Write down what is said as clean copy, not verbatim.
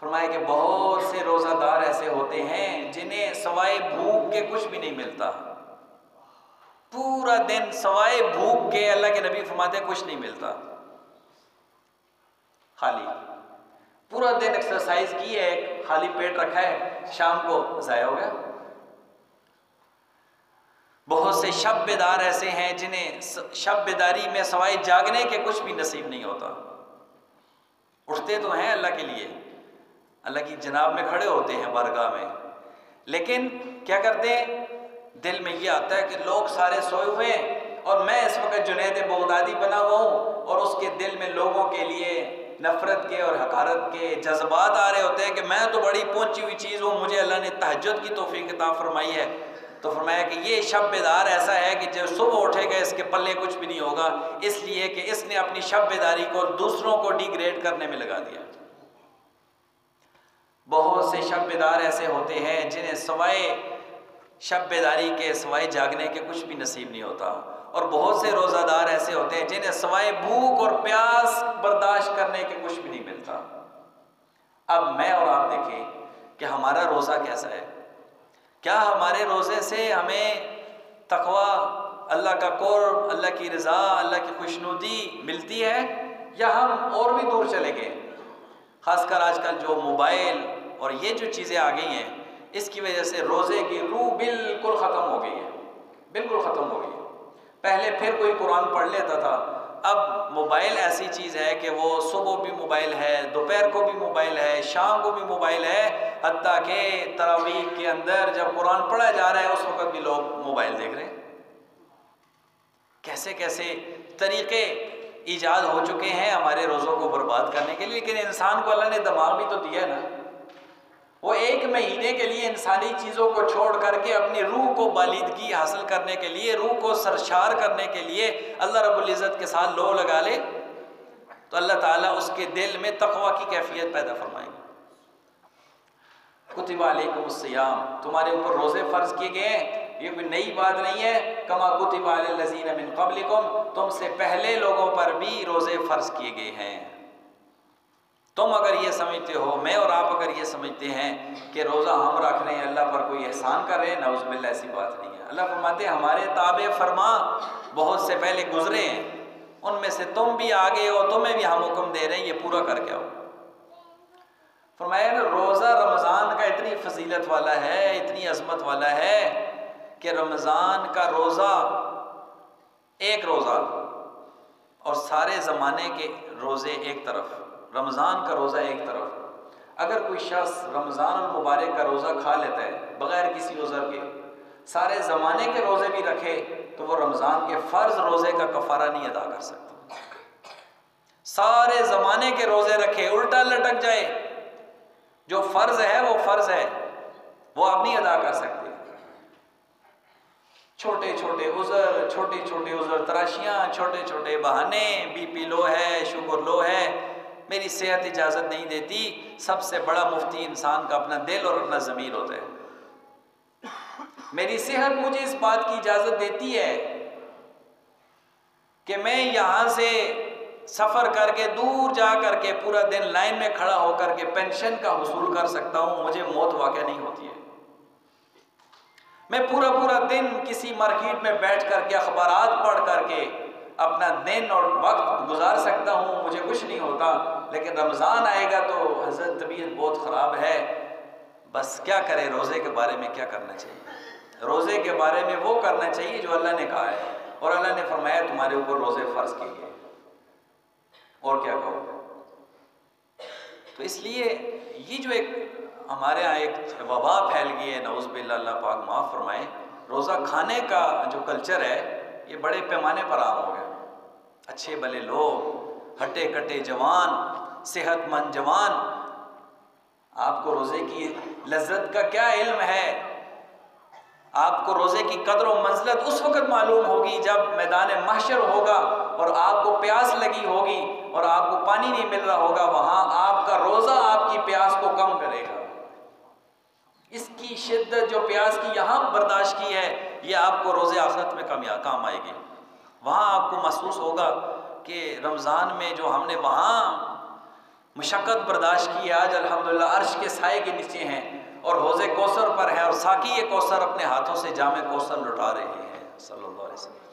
فرمایا کہ بہت سے روزہ دار ایسے ہوتے ہیں جنہیں سوائے بھوک کے کچھ بھی نہیں ملتا، پورا دن سوائے بھوک کے، اللہ کے نبی فرماتے ہیں کچھ نہیں ملتا، خالی پورا دن ایکسرسائز کی ہے، خالی پیٹ رکھا ہے، شام کو ضائع ہو گیا۔ بہت سے شب بیدار ایسے ہیں جنہیں شب بیداری میں سوائے جاگنے کے کچھ بھی نصیب نہیں ہوتا، اٹھتے تو ہیں اللہ کے لیے، اللہ کی جناب میں کھڑے ہوتے ہیں بارگاہ میں، لیکن کیا کرتے ہیں؟ دل میں یہ آتا ہے کہ لوگ سارے سوئے ہوئے ہیں اور میں اس وقت جنید بغدادی بنا ہوا ہوں، اور اس کے دل میں لوگوں کے لیے نفرت کے اور حقارت کے جذبات آ رہے ہوتے ہیں کہ میں تو بڑی پہنچی ہوئی چیز ہوں، مجھے اللہ نے تہجد کی توفیق عطا فرمائی ہے۔ تو فرمایا کہ یہ شب بیدار ایسا ہے کہ جب صبح اٹھے گا اس کے پلے کچھ بھی نہیں ہوگا، اس لیے کہ اس نے اپنی شب بیداری کو دوسروں کو ڈیگریڈ کرنے میں لگا دیا۔ بہت سے شب بیدار ایسے ہوتے ہیں جنہیں سوائے شب بیداری کے، سوائے جاگنے کے کچھ بھی نصیب نہیں ہوتا، اور بہت سے روزہ دار ایسے ہوتے ہیں جنہیں سوائے بھوک اور پیاس برداشت کرنے کے کچھ بھی نہیں ملتا۔ اب میں اور آپ دیکھیں کہ ہمارا روزہ کیسا ہے، کیا ہمارے روزے سے ہمیں تقویٰ، اللہ کا قرب، اللہ کی رضا، اللہ کی خوشنودی ملتی ہے، یا ہم اور بھی دور چلے گئے؟ خاص کر آج کل جو موبائل اور یہ جو چیزیں آ گئی ہیں، اس کی وجہ سے روزے کی روح بالکل ختم ہو گئی ہے، بالکل ختم ہو گئی ہے۔ پہلے پھر کوئی قرآن پڑھ لیتا تھا، اب موبائل ایسی چیز ہے کہ وہ صبح بھی موبائل ہے، دوپہر کو بھی موبائل ہے، شام کو بھی موبائل ہے، حتیٰ کہ تراویح کے اندر جب قرآن پڑھا جا رہا ہے اس وقت بھی لوگ موبائل دیکھ رہے ہیں۔ کیسے کیسے طریقے ایجاد ہو چکے ہیں ہمارے روزوں کو برباد کرنے کے لیے، لیکن انسان کو اللہ نے دماغ بھی تو دیا ہے نا، وہ ایک مہینے کے لیے انسانی چیزوں کو چھوڑ کر کے اپنی روح کو بالیدگی حاصل کرنے کے لیے، روح کو سرشار کرنے کے لیے اللہ رب العزت کے ساتھ لو لگا لے، تو اللہ تعالیٰ اس کے دل میں تقویٰ کی کیفیت پیدا فرمائے گا۔ کتب علیکم الصیام، تمہارے اوپر روزے فرض کیے گئے ہیں، یہ کوئی نئی بات نہیں ہے، کما کتب علی الذین من قبلکم، تم سے پہلے لوگوں پر بھی روزے فرض کیے گئے ہیں۔ تم اگر یہ سمجھتے ہو، میں اور آپ اگر یہ سمجھتے ہیں کہ روزہ ہم رکھ رہے ہیں اللہ پر کوئی احسان کر رہے ہیں، نعوذ باللہ، ایسی بات نہیں ہے۔ اللہ فرماتے ہیں ہمارے تابع فرما بہت سے پہلے گزرے ہیں، ان میں سے تم بھی آگے ہو، تمہیں بھی ہم حکم دے رہے ہیں یہ پورا کر کے آؤ۔ فرمایا نا روزہ رمضان کا اتنی فضیلت والا ہے، اتنی عظمت والا ہے کہ رمضان کا روزہ، ایک روزہ اور سارے زمانے کے روزے ایک طرف، رمضان کا روزہ ایک طرف، اگر کوئی شخص رمضان المبارک کا روزہ کھا لیتا ہے بغیر کسی عذر کے، سارے زمانے کے روزے بھی رکھے، تو وہ رمضان کے فرض روزے کا کفارہ نہیں ادا کر سکتا۔ سارے زمانے کے روزے رکھے، الٹا لٹک جائے، جو فرض ہے وہ فرض ہے، وہ آپ نہیں ادا کر سکتے۔ چھوٹے چھوٹے عذر، چھوٹے چھوٹے عذر تراشیاں، چھوٹے چھوٹے بہانے، بی پی لو ہے، شوگر لو ہے، میری صحت اجازت نہیں دیتی، سب سے بڑا مفتی انسان کا اپنا دل اور اپنا ضمیر ہوتا ہے۔ میری صحت مجھے اس بات کی اجازت دیتی ہے کہ میں یہاں سے سفر کر کے دور جا کر کے پورا دن لائن میں کھڑا ہو کر کے پینشن کا حصول کر سکتا ہوں، مجھے موت واقع نہیں ہوتی ہے۔ میں پورا دن کسی مارکیٹ میں بیٹھ کر کے اخبارات پڑھ کر کے اپنا دن اور وقت گزار سکتا ہوں، مجھے کچھ نہیں ہوتا، لیکن رمضان آئے گا تو حضرت طبیعت بہت خراب ہے۔ بس کیا کرے، روزے کے بارے میں کیا کرنا چاہیے؟ روزے کے بارے میں وہ کرنا چاہیے جو اللہ نے کہا ہے، اور اللہ نے فرمایا تمہارے اوپر روزے فرض کیے گئے، اور کیا کہو۔ تو اس لیے یہ جو ایک ہمارے ہاں ایک وبا پھیل گئی ہے، نعوذ باللہ، اللہ پاک معاف فرمائے، روزہ کھانے کا جو کلچر ہے یہ بڑے پیمانے پر عام ہو گیا۔ اچھے بھلے لوگ، ہٹے کٹے جوان، صحت مند جوان، آپ کو روزے کی لذت کا کیا علم ہے؟ آپ کو روزے کی قدر و منزلت اس وقت معلوم ہوگی جب میدان محشر ہوگا اور آپ کو پیاس لگی ہوگی اور آپ کو پانی نہیں مل رہا ہوگا، وہاں آپ کا روزہ آپ کی پیاس کو کم کرے گا۔ اس کی شدت جو پیاس کی یہاں برداشت کی ہے، یہ آپ کو روزے آخرت میں کام آئے گی۔ وہاں آپ کو محسوس ہوگا کہ رمضان میں جو ہم نے وہاں مشقت برداشت کی ہے، آج الحمدللہ عرش کے سائے کے نیچے ہیں اور حوض کوثر پر ہیں، اور ساقی کوثر اپنے ہاتھوں سے جام کوثر لٹا رہے ہیں صلی اللہ علیہ وسلم۔